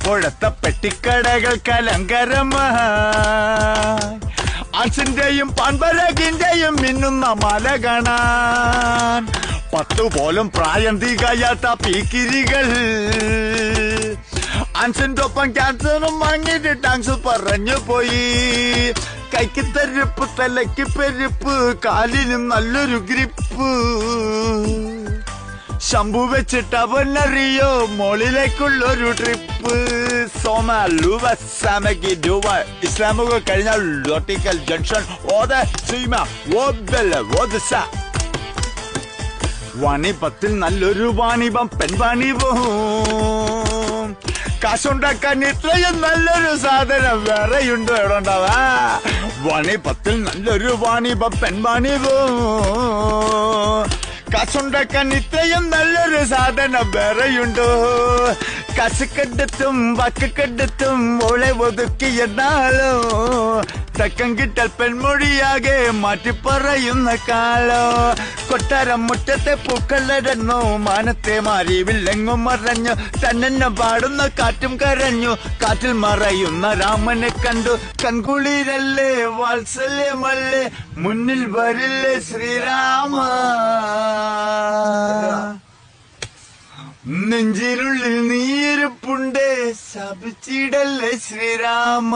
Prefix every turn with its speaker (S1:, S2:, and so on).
S1: ഇപ്പോഴത്തെ പെട്ടിക്കടകൾക്ക് അലങ്കാരമായി ആൻസിന്റെയും പാൻപരകിന്റെയും മിന്നുന്ന മല കാണാൻ 10 പോലും പ്രായം തികയാത്ത പീക്കിരികൾ ആൻസിന്റെ ഒപ്പം ക്യാൻസറും വാങ്ങിയിട്ട് ടാങ്സ് പറഞ്ഞു പോയി. കൈക്ക് തരിപ്പ്, തലയ്ക്ക് പെരുപ്പ്, കാലിനും നല്ലൊരു ഗ്രിപ്പ്. ശംഭു വെച്ചിട്ട് അവനറിയോ മോളിലേക്കുള്ളൊരു ട്രിപ്പ്. ഇസ്ലാമുകൾ കഴിഞ്ഞാൽ ലോട്ടിക്കൽ ജംഗ്ഷൻ വാണിപത്തിൽ നല്ലൊരു വാണിപം പെൺവാണിപം. കാശുണ്ടാക്കാൻ ഇത്രയും നല്ലൊരു സാധനം വേറെയുണ്ടോ എവിടെ ഉണ്ടാവാ? വാണിപത്തിൽ നല്ലൊരു വാണിപം പെൺവാണിപം. കാശുണ്ടാക്കാൻ ഇത്രയും നല്ലൊരു സാധനം വേറെയുണ്ടോ? കാശുക്കെടുത്തും വാക്കുക്കെടുത്തും ഓളെ ഒതുക്കിയെന്നാലോ തക്കം കിട്ടൽ പെൺമൊഴിയാകെ മാറ്റി പറയുന്ന കാലോ. കൊട്ടാരം മുറ്റത്തെ പൂക്കളരഞ്ഞു, മാനത്തെ മാറി വില്ലെങ്ങും മറഞ്ഞു. തന്നെ പാടുന്ന കാറ്റും കരഞ്ഞു, കാറ്റിൽ മറയുന്ന രാമനെ കണ്ടു. കൺകുളിരല്ലേ വാത്സല്യമല്ലേ, മുന്നിൽ വരില്ലേ ശ്രീരാമ. നെഞ്ചിനുള്ളിൽ നീയിരിപ്പുണ്ടേ, ശപിച്ചിടല്ലേ ശ്രീരാമ.